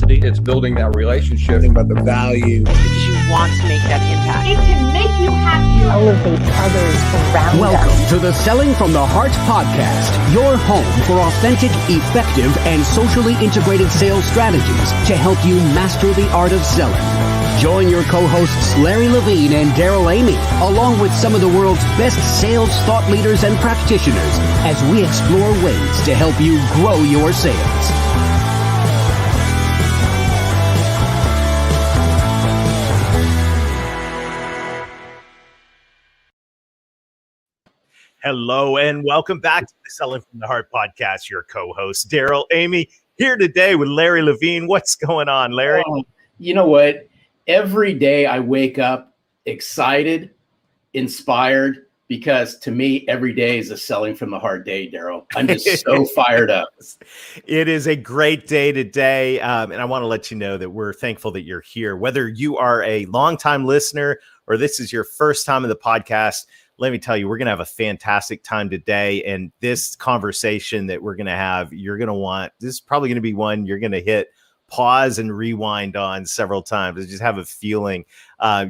capacity. It's building that relationship. Think about the value. Because you want to make that impact. It can make you happy. Elevate others around Welcome us. to the Selling from the Heart podcast, your home for authentic, effective, and socially integrated sales strategies to help you master the art of selling. Join your co-hosts Larry Levine and Daryl Amy, along with some of the world's best sales thought leaders and practitioners, as we explore ways to help you grow your sales. Hello and welcome back to the Selling from the Heart podcast. Your co-host Daryl Amy here today with Larry Levine. What's going on, Larry? You know what? Every day I wake up excited, inspired, because to me, every day is a Selling from the Heart day, Daryl. I'm just so fired up. It is a great day today. And I want to let you know that we're thankful that you're here. Whether you are a longtime listener or this is your first time in the podcast, let me tell you, we're going to have a fantastic time today. And this conversation that we're going to have, you're going to want, this is probably going to be one you're going to hit pause and rewind on several times. I just have a feeling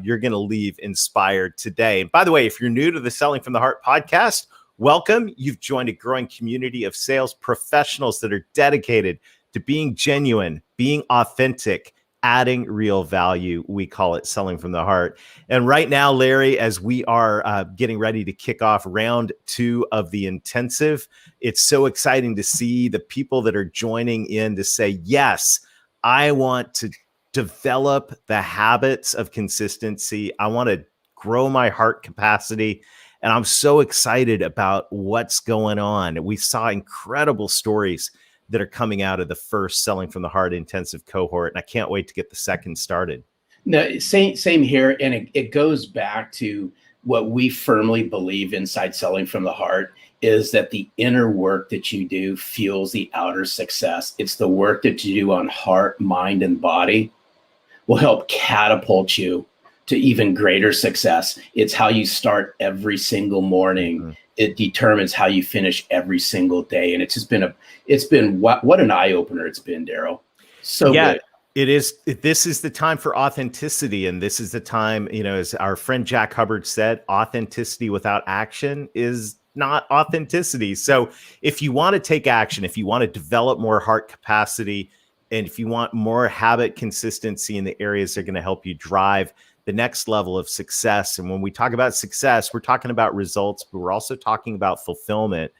you're going to leave inspired today. And by the way, if you're new to the Selling from the Heart podcast, welcome. You've joined a growing community of sales professionals that are dedicated to being genuine, being authentic, adding real value. We call it Selling from the Heart. And right now, Larry, as we are getting ready to kick off round 2 of the intensive, it's so exciting to see the people that are joining in to say, yes, I want to develop the habits of consistency. I want to grow my heart capacity. And I'm so excited about what's going on. We saw incredible stories that are coming out of the first Selling from the Heart intensive cohort. And I can't wait to get the second started. No, same here. And it goes back to what we firmly believe inside Selling from the Heart is that the inner work that you do fuels the outer success. It's the work that you do on heart, mind, and body will help catapult you to even greater success. It's how you start every single morning. Mm-hmm. It determines how you finish every single day. And it's been what an eye opener it's been, Daryl. So yeah. Good. It is. This is the time for authenticity. And this is the time, as our friend Jack Hubbard said, authenticity without action is not authenticity. So if you want to take action, if you want to develop more heart capacity, and if you want more habit consistency in the areas that are going to help you drive the next level of success. And when we talk about success, we're talking about results, but we're also talking about fulfillment.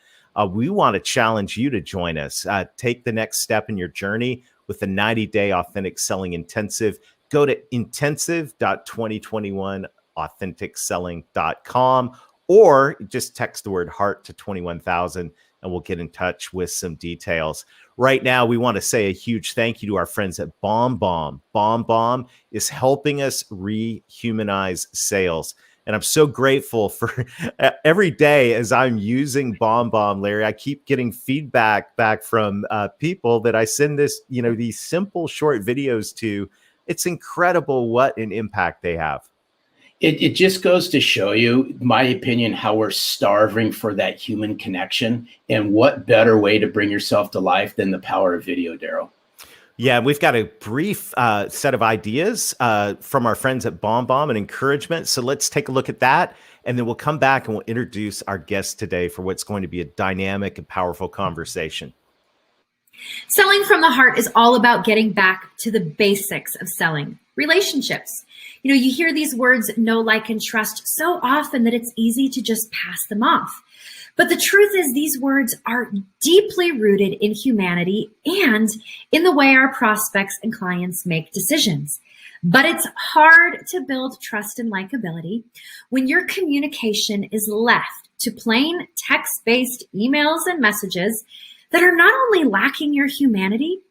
We want to challenge you to join us. Take the next step in your journey with the 90-day authentic selling intensive. Go to intensive.2021authenticselling.com or just text the word heart to 21,000 and we'll get in touch with some details. Right now, we want to say a huge thank you to our friends at BombBomb. BombBomb is helping us rehumanize sales. And I'm so grateful for every day as I'm using BombBomb, Larry, I keep getting feedback back from people that I send these simple short videos to. It's incredible what an impact they have. It just goes to show you, my opinion, how we're starving for that human connection. And what better way to bring yourself to life than the power of video, Daryl? Yeah, we've got a brief set of ideas from our friends at BombBomb and encouragement. So let's take a look at that. And then we'll come back and we'll introduce our guest today for what's going to be a dynamic and powerful conversation. Selling from the Heart is all about getting back to the basics of selling, relationships. You hear these words, know, like, and trust so often that it's easy to just pass them off. But the truth is these words are deeply rooted in humanity and in the way our prospects and clients make decisions. But it's hard to build trust and likability when your communication is left to plain text-based emails and messages that are not only lacking your humanity,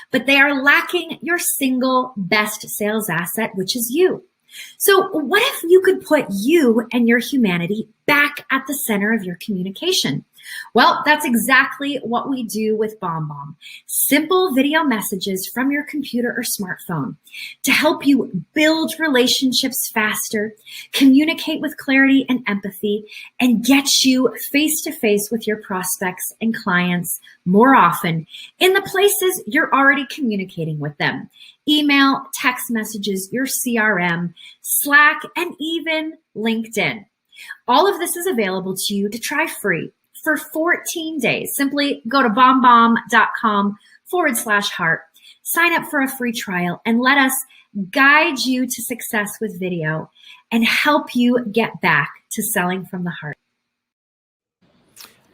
but they are lacking your single best sales asset, which is you. So what if you could put you and your humanity back at the center of your communication. Well, that's exactly what we do with BombBomb. Simple video messages from your computer or smartphone to help you build relationships faster, communicate with clarity and empathy, and get you face to face with your prospects and clients more often in the places you're already communicating with them. Email, text messages, your CRM, Slack, and even LinkedIn. All of this is available to you to try free for 14 days. Simply go to bombbomb.com/heart, sign up for a free trial, and let us guide you to success with video and help you get back to selling from the heart.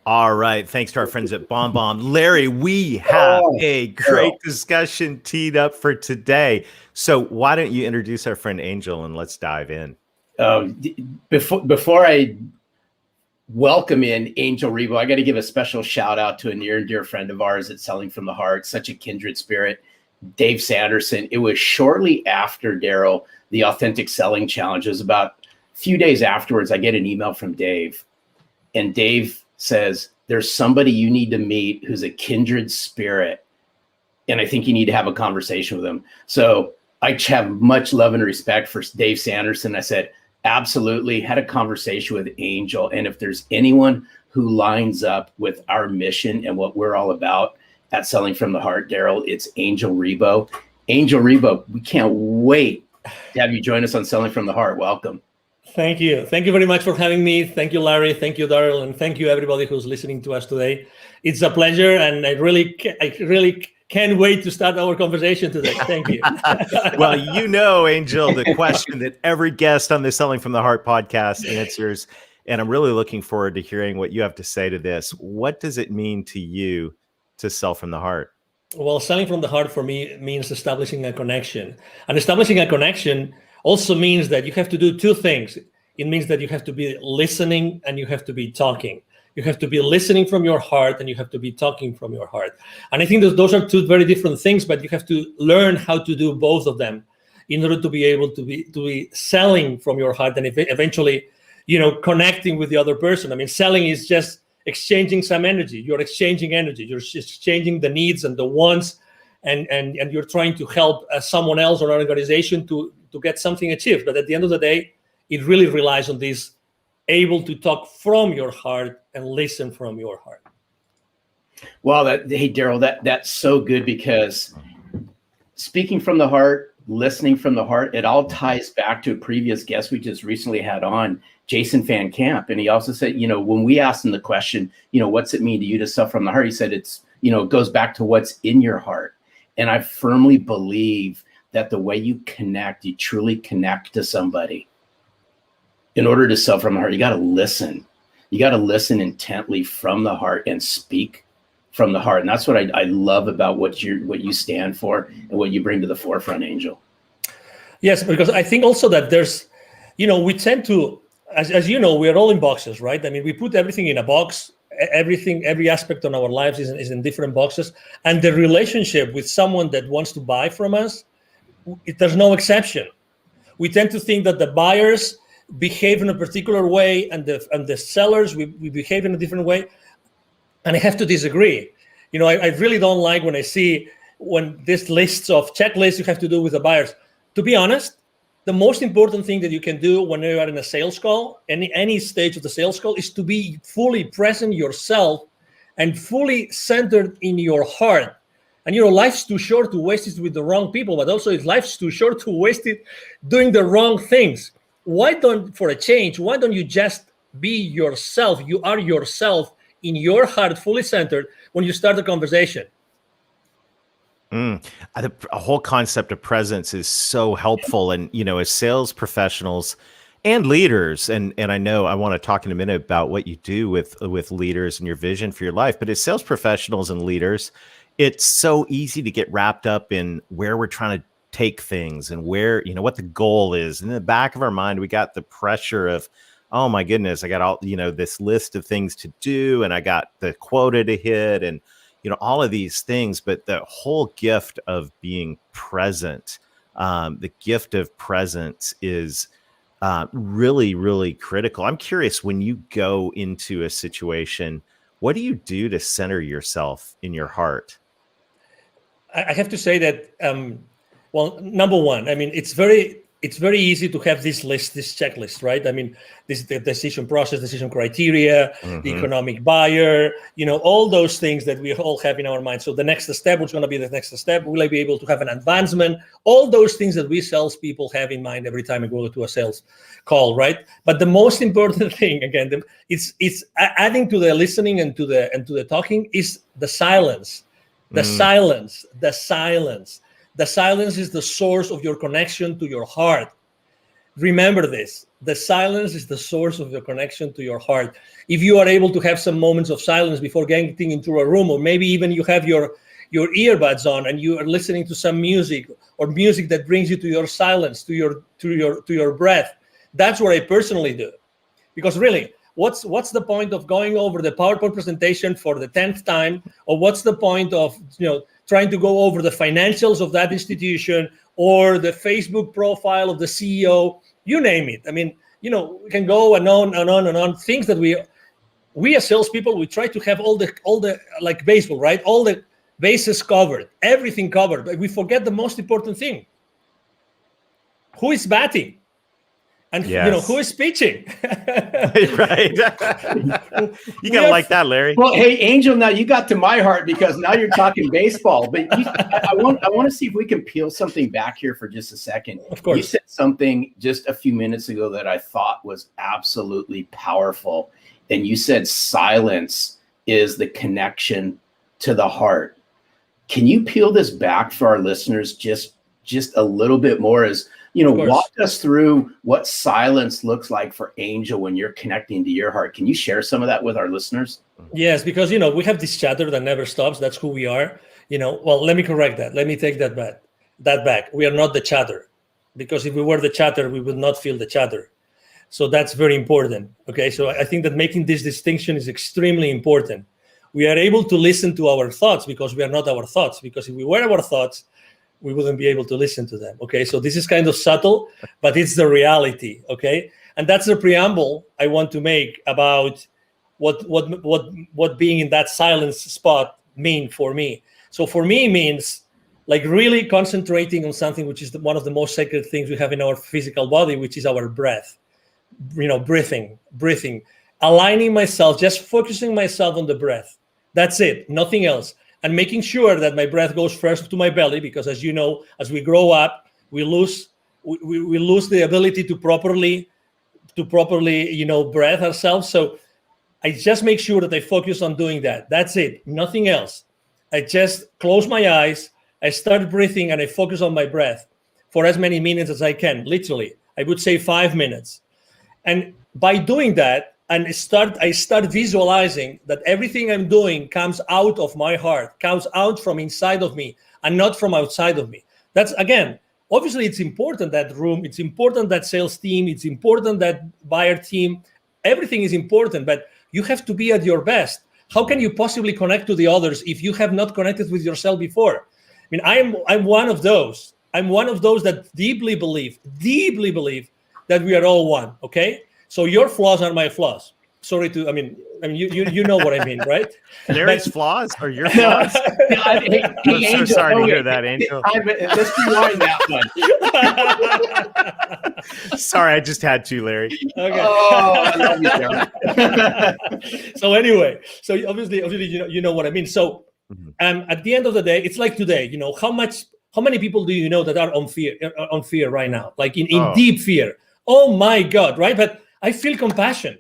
All right. Thanks to our friends at BombBomb. Larry, we have a great discussion teed up for today. So why don't you introduce our friend Angel and let's dive in. Before I welcome in Angel Rebo, I got to give a special shout out to a near and dear friend of ours at Selling from the Heart, such a kindred spirit, Dave Sanderson. It was shortly after, Daryl, the Authentic Selling Challenge. It was about a few days afterwards, I get an email from Dave, and Dave says, there's somebody you need to meet who's a kindred spirit, and I think you need to have a conversation with him. So I have much love and respect for Dave Sanderson. I said, absolutely, had a conversation with Angel. And if there's anyone who lines up with our mission and what we're all about at Selling from the Heart, Daryl, it's Angel Rebo. Angel Rebo, we can't wait to have you join us on Selling from the Heart. Welcome. Thank you. Thank you very much for having me. Thank you, Larry. Thank you, Daryl. And thank you, everybody who's listening to us today. It's a pleasure. And I really can't wait to start our conversation today. Thank you. Well, you know, Angel, the question that every guest on the Selling from the Heart podcast answers, and I'm really looking forward to hearing what you have to say to this. What does it mean to you to sell from the heart? Well, selling from the heart for me means establishing a connection. And establishing a connection also means that you have to do two things. It means that you have to be listening and you have to be talking. You have to be listening from your heart and you have to be talking from your heart. And I think that those are two very different things, but you have to learn how to do both of them in order to be able to be selling from your heart and eventually, connecting with the other person. I mean, selling is just exchanging some energy. You're exchanging energy. You're just exchanging the needs and the wants, and you're trying to help someone else or an organization to get something achieved. But at the end of the day, it really relies on this able to talk from your heart and listen from your heart. Well, hey, Daryl, that's so good, because speaking from the heart, listening from the heart, it all ties back to a previous guest we just recently had on, Jason Van Camp. And he also said, when we asked him the question, what's it mean to you to sell from the heart? He said, it goes back to what's in your heart. And I firmly believe that the way you connect, you truly connect to somebody. In order to sell from the heart, you got to listen. You got to listen intently from the heart and speak from the heart. And that's what I love about what you stand for and what you bring to the forefront, Angel. Yes, because I think also that there's, we tend to, as you know, we're all in boxes, right? I mean, we put everything in a box. Every aspect of our lives is in different boxes. And the relationship with someone that wants to buy from us, there's no exception. We tend to think that the buyers behave in a particular way and the sellers, we behave in a different way. And I have to disagree. I really don't like when I see this lists of checklists you have to do with the buyers. To be honest, the most important thing that you can do when you are in a sales call, any stage of the sales call, is to be fully present yourself and fully centered in your heart. And life's too short to waste it with the wrong people, but also life's too short to waste it doing the wrong things. For a change, why don't you just be yourself? You are yourself in your heart, fully centered when you start the conversation. A whole concept of presence is so helpful. And, as sales professionals and leaders, and I know I want to talk in a minute about what you do with leaders and your vision for your life, but as sales professionals and leaders, it's so easy to get wrapped up in where we're trying to take things and where, what the goal is. And in the back of our mind, we got the pressure of, oh my goodness, I got all, this list of things to do, and I got the quota to hit, and, all of these things. But the whole gift of being present, the gift of presence is really, really critical. I'm curious, when you go into a situation, what do you do to center yourself in your heart? I have to say that, well, number one, I mean, it's very easy to have this checklist, right? I mean, the decision process, decision criteria, the economic buyer, all those things that we all have in our mind. So the next step, what's going to be the next step? Will I be able to have an advancement? All those things that we salespeople have in mind every time we go to a sales call, right? But the most important thing, again, it's adding to the listening and to the talking is the silence. The silence. The silence is the source of your connection to your heart. Remember this. The silence is the source of your connection to your heart. If you are able to have some moments of silence before getting into a room, or maybe even you have your earbuds on and you are listening to some music, or music that brings you to your silence, to your breath, that's what I personally do. Because really, what's the point of going over the PowerPoint presentation for the 10th time, or what's the point of trying to go over the financials of that institution or the Facebook profile of the CEO, you name it. I mean, we can go and on and on and on. Things that we as salespeople, we try to have all the like baseball, right? All the bases covered, everything covered, but we forget the most important thing. Who is batting? And who is pitching? Right. You gotta like that, Larry. Well, hey, Angel, now you got to my heart because now you're talking baseball. But I want to see if we can peel something back here for just a second. Of course. You said something just a few minutes ago that I thought was absolutely powerful. And you said silence is the connection to the heart. Can you peel this back for our listeners just a little bit more? As walk us through what silence looks like for Angel when you're connecting to your heart. Can you share some of that with our listeners? Yes, because, we have this chatter that never stops. That's who we are. Well, let me correct that. Let me take that back. We are not the chatter, because if we were the chatter, we would not feel the chatter. So that's very important. Okay. So I think that making this distinction is extremely important. We are able to listen to our thoughts because we are not our thoughts, because if we were our thoughts, we wouldn't be able to listen to them. Okay, so this is kind of subtle, but it's the reality. Okay, and that's the preamble I want to make about what being in that silence spot mean for me. So for me, it means like really concentrating on something which is one of the most sacred things we have in our physical body, which is our breath. Breathing, aligning myself, just focusing myself on the breath. That's it, nothing else. And making sure that my breath goes first to my belly, because as you know, as we grow up, we lose the ability to properly breathe ourselves. So I just make sure that I focus on doing that. That's it, nothing else. I just close my eyes, I start breathing, and I focus on my breath for as many minutes as I can. Literally, I would say 5 minutes. And by doing that, and I start visualizing that everything I'm doing comes out of my heart, comes out from inside of me and not from outside of me. That's, again, obviously it's important, that room, it's important, that sales team, it's important, that buyer team, everything is important, but you have to be at your best. How can you possibly connect to the others if you have not connected with yourself before? I mean, I'm one of those. I'm one of those that deeply believe that we are all one, okay? So your flaws are my flaws. Sorry to, I mean, you know what I mean, right? Larry's flaws or your flaws? I'm so sorry to hear that, Angel. Let's rewind that one. Sorry, I just had to, Larry. Okay. Oh, I love you, Jeremy. So anyway, so obviously, you know what I mean. So, at the end of the day, it's like today. How many people do you know that are on fear right now, like in deep fear? Oh my God, right? But I feel compassion.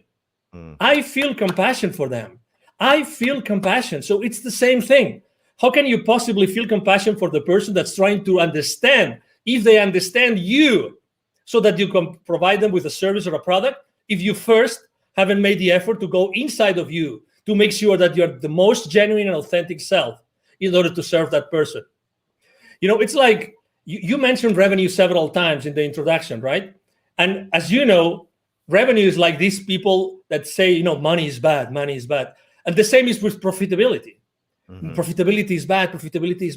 I feel compassion for them. I feel compassion. So it's the same thing. How can you possibly feel compassion for the person that's trying to understand, if they understand you, so that you can provide them with a service or a product, if you first haven't made the effort to go inside of you to make sure that you're the most genuine and authentic self in order to serve that person? It's like you mentioned revenue several times in the introduction, right? And as you know, revenue is like these people that say, money is bad. And the same is with profitability. Profitability is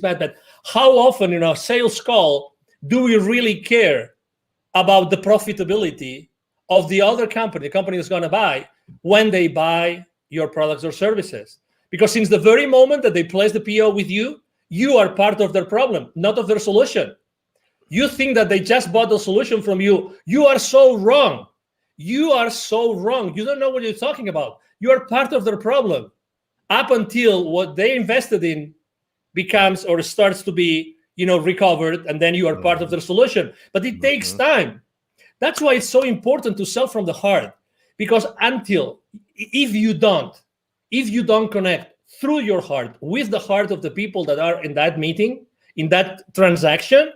bad. But how often in our sales call do we really care about the profitability of the other company, the company that's going to buy, when they buy your products or services. Because since the very moment that they place the PO with you, you are part of their problem, not of their solution. You think that they just bought the solution from you. You are so wrong. You are so wrong. You don't know what you're talking about. You are part of their problem up until what they invested in becomes or starts to be, recovered, and then you are part of their solution. But it takes time. That's why it's so important to sell from the heart, because if you don't connect through your heart with the heart of the people that are in that meeting, in that transaction,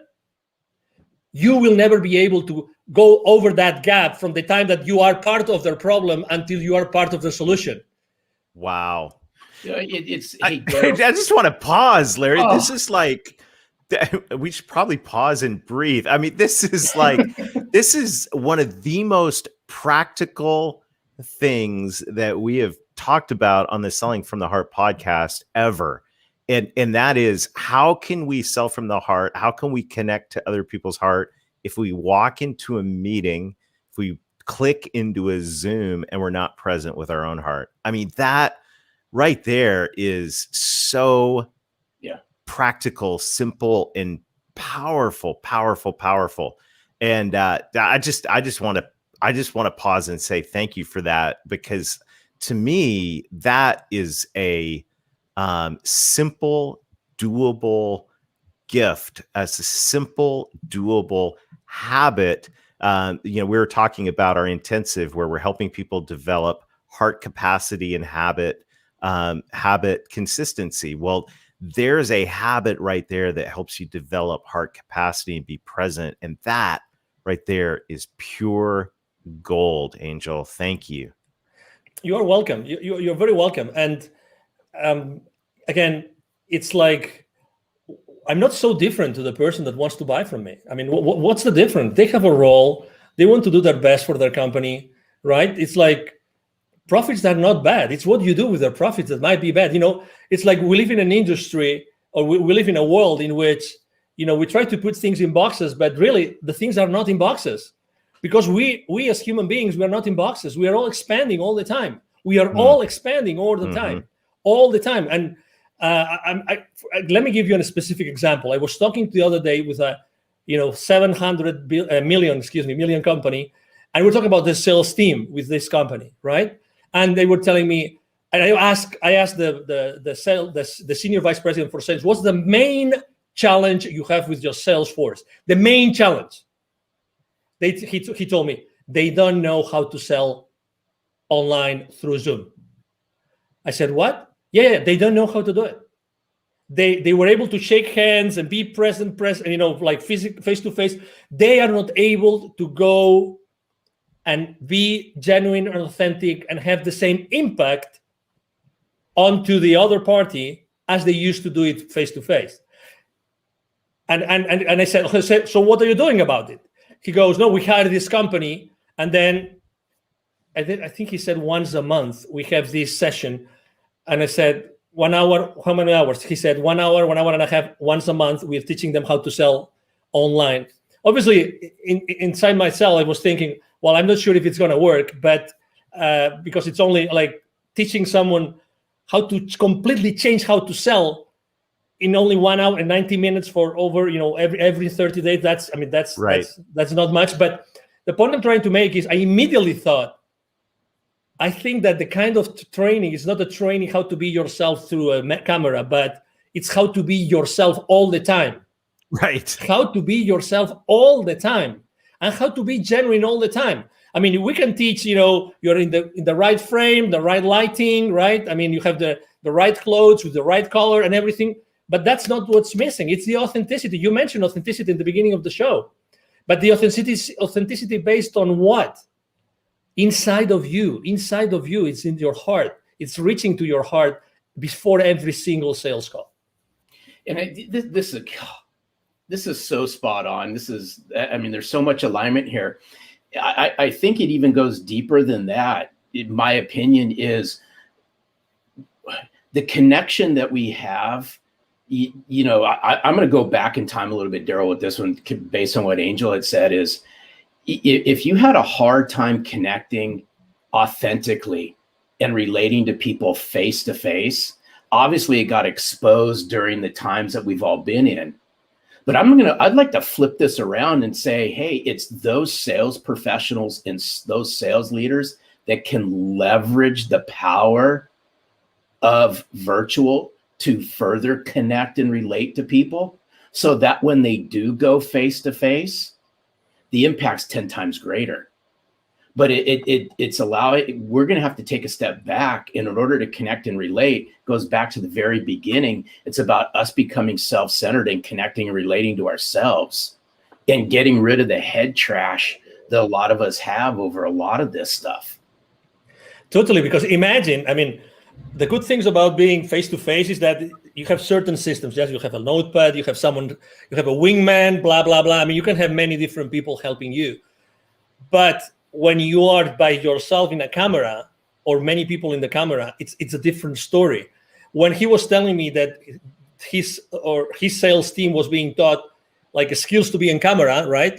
you will never be able to go over that gap from the time that you are part of their problem until you are part of the solution. Wow. I just want to pause, Larry. This is like, we should probably pause and breathe. I mean, this is like, this is one of the most practical things that we have talked about on the Selling from the Heart podcast ever. And that is, how can we sell from the heart? How can we connect to other people's heart if we walk into a meeting, if we click into a Zoom and we're not present with our own heart? I mean, that right there is so practical, simple, and powerful. And I just want to pause and say thank you for that, because to me, that is a simple, doable gift, as a simple, doable habit. We were talking about our intensive, where we're helping people develop heart capacity and habit consistency. Well, there's a habit right there that helps you develop heart capacity and be present. And that right there is pure gold, Angel. Thank you. You are welcome. You're very welcome. And again, it's like, I'm not so different to the person that wants to buy from me. I mean, what's the difference? They have a role. They want to do their best for their company, right? It's like, profits are not bad. It's what you do with their profits that might be bad. It's like we live in an industry, or we live in a world in which, we try to put things in boxes, but really the things are not in boxes, because we as human beings, we are not in boxes. We are all expanding all the time. We are all expanding all the time. And let me give you a specific example. I was talking the other day with a 700 million company, and we're talking about the sales team with this company, right? And they were telling me, and I asked the senior vice president for sales, what's the main challenge you have with your sales force? The main challenge. He told me they don't know how to sell online through Zoom. I said, what? Yeah, they don't know how to do it. They were able to shake hands and be present, like face to face. They are not able to go and be genuine and authentic and have the same impact onto the other party as they used to do it face to face. And I said, so what are you doing about it? He goes, no, we hired this company, and then I think he said once a month we have this session. And I said, 1 hour, how many hours? He said 1 hour, 1 hour and a half, once a month. We're teaching them how to sell online. Obviously, inside myself, I was thinking, well, I'm not sure if it's going to work, but because it's only like teaching someone how to completely change how to sell in only 1 hour and 90 minutes for over, every 30 days. That's right. That's not much. But the point I'm trying to make is I immediately thought, I think that the kind of training is not a training how to be yourself through a camera, but it's how to be yourself all the time. Right. How to be yourself all the time, and how to be genuine all the time. I mean, we can teach, you're in the right frame, the right lighting, right? I mean, you have the right clothes with the right color and everything, but that's not what's missing. It's the authenticity. You mentioned authenticity in the beginning of the show, but the authenticity based on what? Inside of you, it's in your heart. It's reaching to your heart before every single sales call. And this is so spot on. There's so much alignment here. I think it even goes deeper than that. In my opinion, is the connection that we have. I'm going to go back in time a little bit, Daryl, with this one, based on what Angel had said. Is if you had a hard time connecting authentically and relating to people face to face, obviously it got exposed during the times that we've all been in. But I'd like to flip this around and say, hey, it's those sales professionals and those sales leaders that can leverage the power of virtual to further connect and relate to people, so that when they do go face to face, the impact's 10 times greater. But we're going to have to take a step back. And in order to connect and relate, goes back to the very beginning. It's about us becoming self-centered and connecting and relating to ourselves and getting rid of the head trash that a lot of us have over a lot of this stuff. Totally, because imagine, I mean, the good things about being face-to-face is that you have certain systems. Yes, you have a notepad, you have someone, you have a wingman, blah, blah, blah. I mean, you can have many different people helping you. But when you are by yourself in a camera or many people in the camera, it's a different story. When he was telling me that his sales team was being taught like skills to be in camera, right?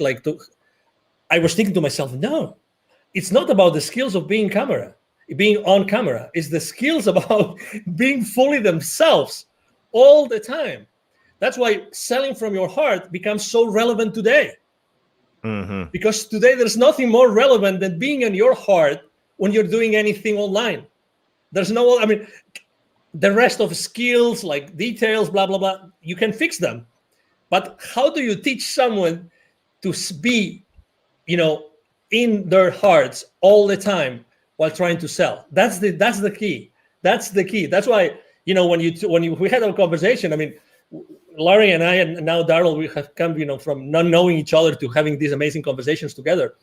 I was thinking to myself, no, it's not about the skills of being on camera. It's the skills about being fully themselves all the time. That's why selling from your heart becomes so relevant today. Mm-hmm. Because today there's nothing more relevant than being in your heart when you're doing anything online. There's the rest of skills like details, blah, blah, blah, you can fix them. But how do you teach someone to be, in their hearts all the time while trying to sell? That's the key. That's the key. That's why, we had our conversation, I mean, Larry and I, and now Daryl, we have come, from not knowing each other to having these amazing conversations together.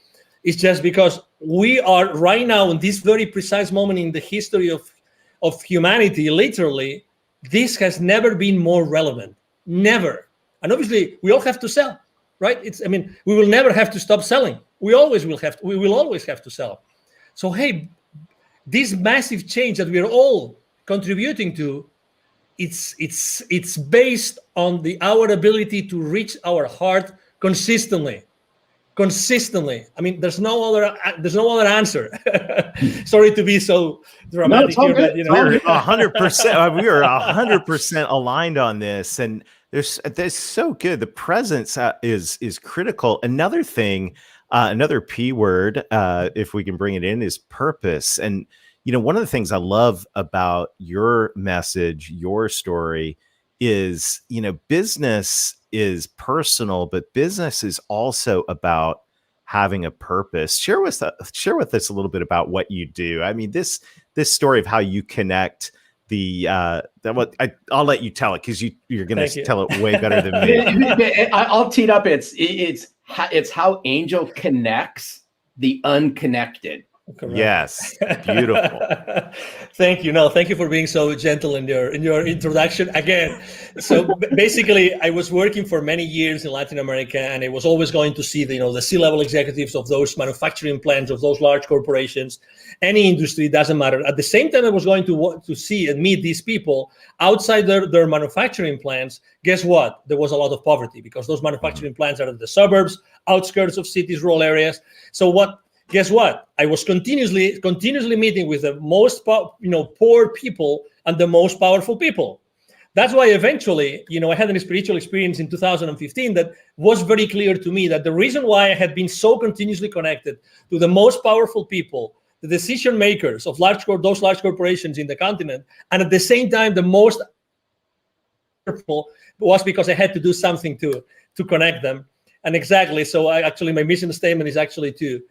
It's just because we are right now in this very precise moment in the history of humanity, literally, this has never been more relevant. Never. And obviously, we all have to sell, right? We will never have to stop selling. We will always have to sell. So, hey, this massive change that we are all contributing to, it's based on our ability to reach our heart consistently. I mean, there's no other answer. Sorry to be so dramatic here, but we're 100%. We are 100% aligned on this, and there's so good. The presence is critical. Another thing, another P word, if we can bring it in, is purpose. And one of the things I love about your message, your story, is, business is personal, but business is also about having a purpose. Share with us a little bit about what you do. I mean, this story of how you connect I'll let you tell it, because you're going to tell it way better than me. I'll tee it up. It's how Angel connects the unconnected. Correct. Yes, beautiful. Thank you. No, thank you for being so gentle in your introduction again. So basically, I was working for many years in Latin America, and I was always going to see the C-level executives of those manufacturing plants, of those large corporations, any industry, doesn't matter. At the same time, I was going to see and meet these people outside their manufacturing plants. Guess what? There was a lot of poverty, because those manufacturing plants are in the suburbs, outskirts of cities, rural areas. So guess what? I was continuously meeting with the most poor people and the most powerful people. That's why eventually, I had a spiritual experience in 2015 that was very clear to me that the reason why I had been so continuously connected to the most powerful people, the decision makers of those large corporations in the continent, and at the same time the most powerful, was because I had to do something to connect them. And exactly, so my mission statement is actually to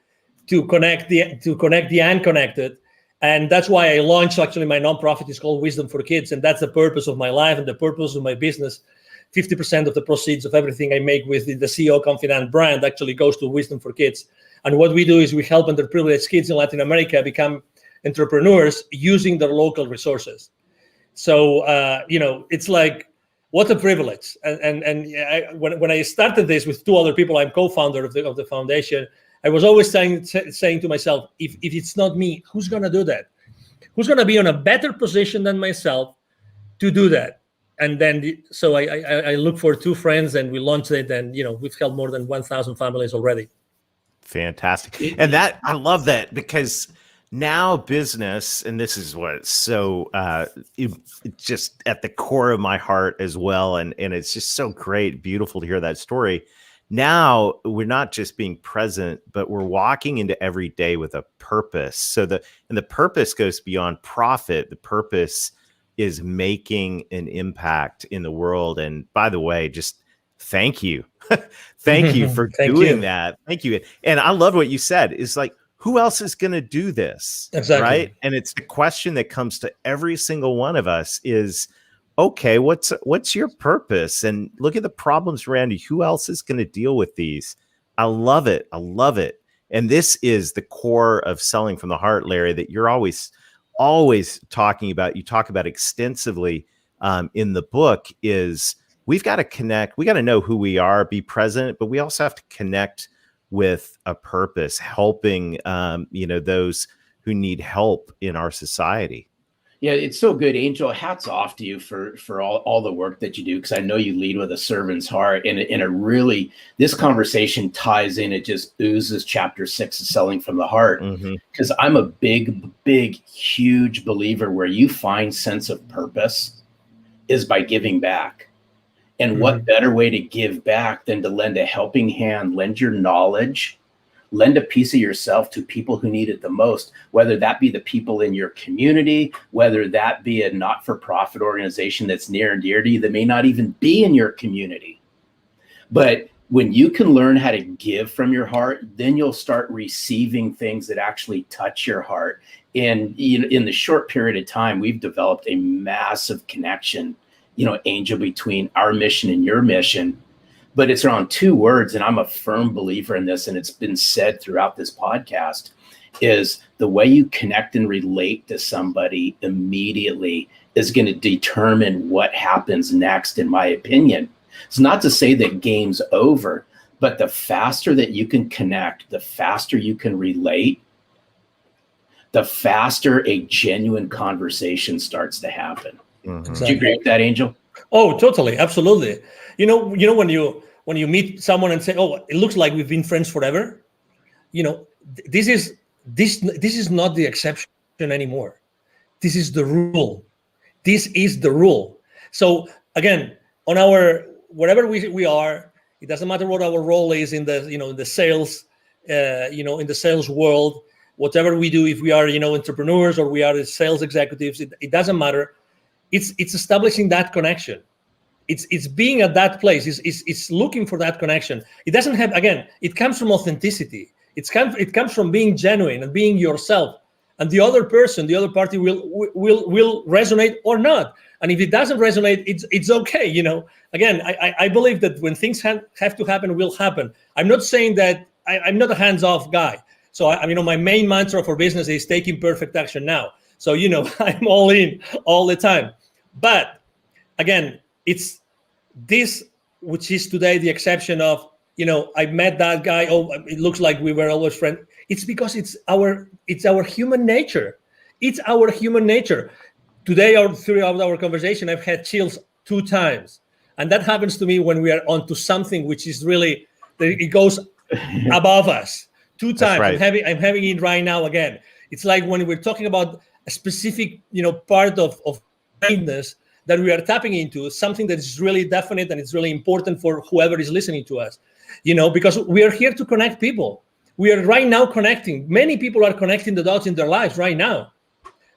connect the unconnected. And that's why I launched my nonprofit. Is called Wisdom for Kids. And that's the purpose of my life and the purpose of my business. 50% of the proceeds of everything I make with the CEO Confidant brand actually goes to Wisdom for Kids. And what we do is we help underprivileged kids in Latin America become entrepreneurs using their local resources. So, it's like, what a privilege. When I started this with two other people, I'm co-founder of the foundation. I was always saying to myself, if it's not me, who's going to do that? Who's going to be in a better position than myself to do that? And then, so I look for two friends, and we launched it, and we've helped more than 1,000 families already. Fantastic. And that, I love that, because now business, and this is what's so it's just at the core of my heart as well. And it's just so great, beautiful to hear that story. Now we're not just being present, but we're walking into every day with a purpose. So the purpose goes beyond profit. The purpose is making an impact in the world. And by the way, just thank you. Thank you for doing that. Thank you. And I love what you said, is like, who else is going to do this? Exactly. Right. And it's the question that comes to every single one of us is, okay, what's your purpose? And look at the problems around you. Who else is going to deal with these? I love it. I love it. And this is the core of Selling from the Heart, Larry, that you're always talking about. You talk about extensively in the book. Is we've got to connect. We got to know who we are, be present, but we also have to connect with a purpose, helping those who need help in our society. Yeah, it's so good, Angel. Hats off to you for all the work that you do, because I know you lead with a servant's heart, and it really, this conversation ties in. It just oozes chapter 6 of Selling from the Heart, because I'm a big, huge believer where you find sense of purpose is by giving back. And what better way to give back than to lend a helping hand, lend your knowledge, lend a piece of yourself to people who need it the most, whether that be the people in your community, whether that be a not-for-profit organization that's near and dear to you that may not even be in your community. But when you can learn how to give from your heart, then you'll start receiving things that actually touch your heart. And in the short period of time, we've developed a massive connection, Angel, between our mission and your mission. But it's around two words, and I'm a firm believer in this, and it's been said throughout this podcast, is the way you connect and relate to somebody immediately is going to determine what happens next, in my opinion. It's not to say that game's over, but the faster that you can connect, the faster you can relate, the faster a genuine conversation starts to happen. Exactly. Do you agree with that, Angel? Oh, totally. Absolutely. When you meet someone and say, oh, it looks like we've been friends forever, this is not the exception anymore. This is the rule. This is the rule. So again, on wherever we are, it doesn't matter what our role is in the sales, in the sales world, whatever we do, if we are, entrepreneurs or we are sales executives, it doesn't matter. It's establishing that connection. It's being at that place. It's looking for that connection. It doesn't have, again, it comes from authenticity. It comes from being genuine and being yourself. And the other person, the other party will resonate or not. And if it doesn't resonate, it's okay. Again, I believe that when things have to happen, will happen. I'm not saying that I'm not a hands-off guy. So my main mantra for business is taking perfect action now. So, I'm all in all the time. But again, it's this, which is today the exception of, I met that guy. Oh, it looks like we were always friends. It's because it's our human nature. It's our human nature. Today, or throughout our conversation, I've had chills 2 times. And that happens to me when we are onto something which is really, it goes above us. 2 times. Right. I'm having it right now again. It's like when we're talking about a specific, part of kindness that we are tapping into, something that is really definite and it's really important for whoever is listening to us, because we are here to connect people. We are right now connecting. Many people are connecting the dots in their lives right now.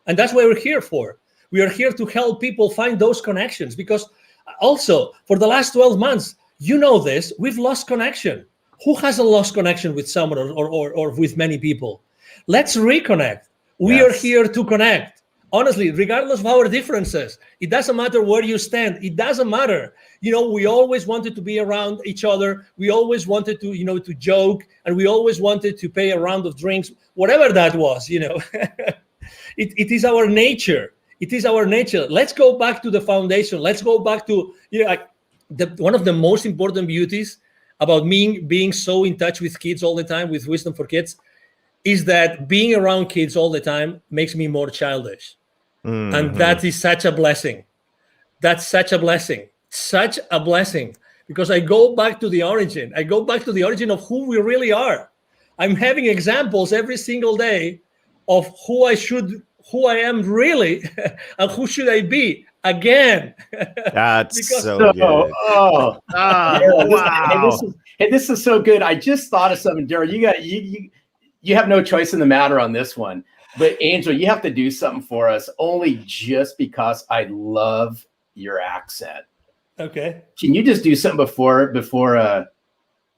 And that's what we're here for. We are here to help people find those connections, because also for the last 12 months, this, we've lost connection. Who hasn't lost connection with someone or with many people? Let's reconnect. We are here to connect. Honestly, regardless of our differences, it doesn't matter where you stand. It doesn't matter. We always wanted to be around each other. We always wanted to, to joke, and we always wanted to pay a round of drinks, whatever that was, It is our nature. It is our nature. Let's go back to the foundation. Let's go back to, one of the most important beauties about me being so in touch with kids all the time, with Wisdom for Kids, is that being around kids all the time makes me more childish. Mm-hmm. And that is such a blessing. That's such a blessing. Such a blessing. Because I go back to the origin. I go back to the origin of who we really are. I'm having examples every single day of who I am really, and who should I be again. That's Because- so good. Oh, Oh, wow. this is so good. I just thought of something, Daryl. You have no choice in the matter on this one. But Angel, you have to do something for us, only just because I love your accent. Okay. Can you just do something before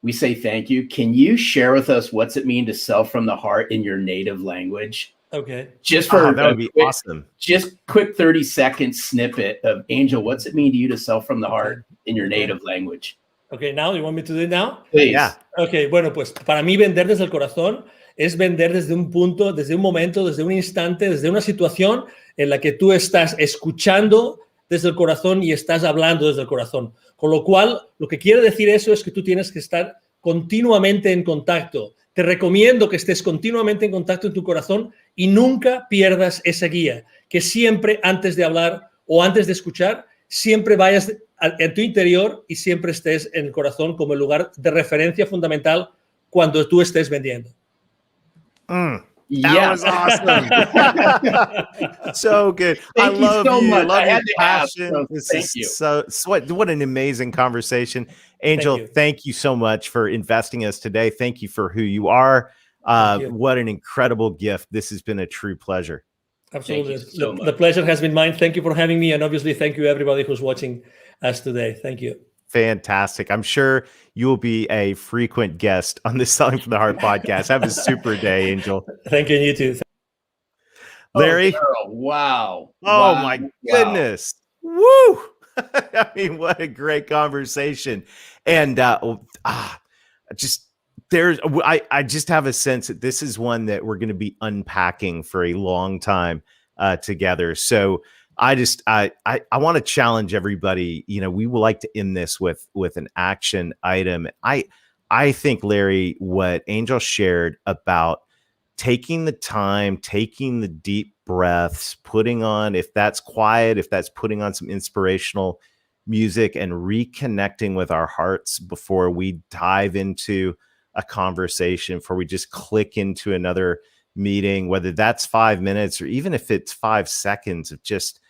we say thank you? Can you share with us what's it mean to sell from the heart in your native language? Okay. Just for That would be quick, awesome. just quick 30-second snippet of Angel. What's it mean to you to sell from the heart in your Okay. native language? Okay, now you want me to do it now? Please. Yeah. Ok, bueno, pues para mí vender desde el corazón es vender desde un punto, desde un momento, desde un instante, desde una situación en la que tú estás escuchando desde el corazón y estás hablando desde el corazón. Con lo cual, lo que quiere decir eso es que tú tienes que estar continuamente en contacto. Te recomiendo que estés continuamente en contacto en tu corazón y nunca pierdas esa guía. Que siempre antes de hablar o antes de escuchar, siempre vayas en tu interior y siempre estés en el corazón como el lugar de referencia fundamental cuando tú estés vendiendo. That Yes. was awesome. So good. Thank I you love so you. much. Love I your had to ask, passion. so This thank is you. so what an amazing conversation. Angel, you. thank you so much for investing us today. Thank you for who you are. Thank you. What an incredible gift. This has been a true pleasure. Absolutely. Thank you so much. The pleasure has been mine. Thank you for having me. And obviously, thank you everybody who's watching us today. Thank you. Fantastic. I'm sure you will be a frequent guest on the Selling from the Heart podcast. Have a super day, Angel. Thank you, and you too. Larry. Oh, Daryl, wow. Oh Wow. my Wow. goodness. Woo. I mean, what a great conversation. And just there's I just have a sense that this is one that we're going to be unpacking for a long time together. So I want to challenge everybody. You know, we would like to end this with an action item. I think, Larry, what Angel shared about taking the time, taking the deep breaths, putting on, if that's quiet, if that's putting on some inspirational music and reconnecting with our hearts before we dive into a conversation, before we just click into another meeting, whether that's 5 minutes or even if it's 5 seconds of just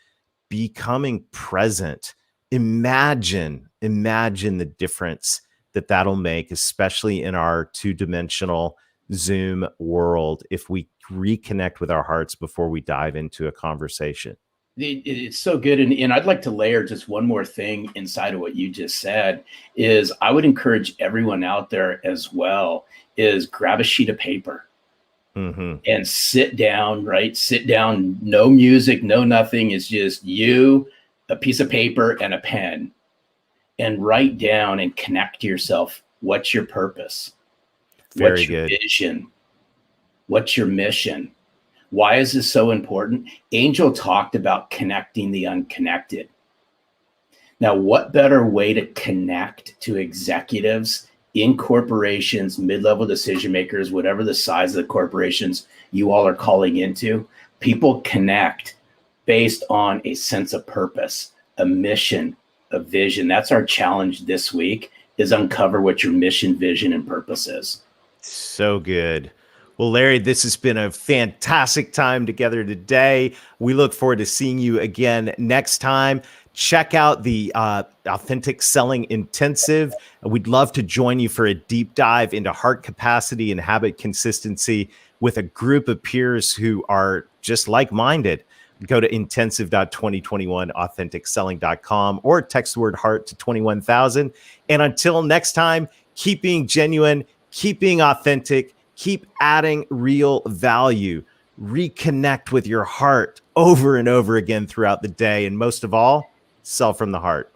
becoming present. Imagine the difference that'll make, especially in our two-dimensional Zoom world, if we reconnect with our hearts before we dive into a conversation. It's so good. And I'd like to layer just one more thing inside of what you just said is I would encourage everyone out there as well is grab a sheet of paper and sit down, right? Sit down, no music, no nothing. It's just you, a piece of paper and a pen, and write down and connect to yourself. What's your purpose? Very What's your good. vision? What's your mission? Why is this so important? Angel talked about connecting the unconnected. Now, what better way to connect to executives in corporations, mid-level decision makers, whatever the size of the corporations you all are calling into? People connect based on a sense of purpose, a mission, a vision. That's our challenge this week, is uncover what your mission, vision, and purpose is. So good. Well, Larry, this has been a fantastic time together today. We look forward to seeing you again next time. Check out the Authentic Selling Intensive. We'd love to join you for a deep dive into heart capacity and habit consistency with a group of peers who are just like-minded. Go to intensive.2021authenticselling.com or text the word heart to 21,000. And until next time, keep being genuine, keep being authentic, keep adding real value. Reconnect with your heart over and over again throughout the day. And most of all, sell from the heart.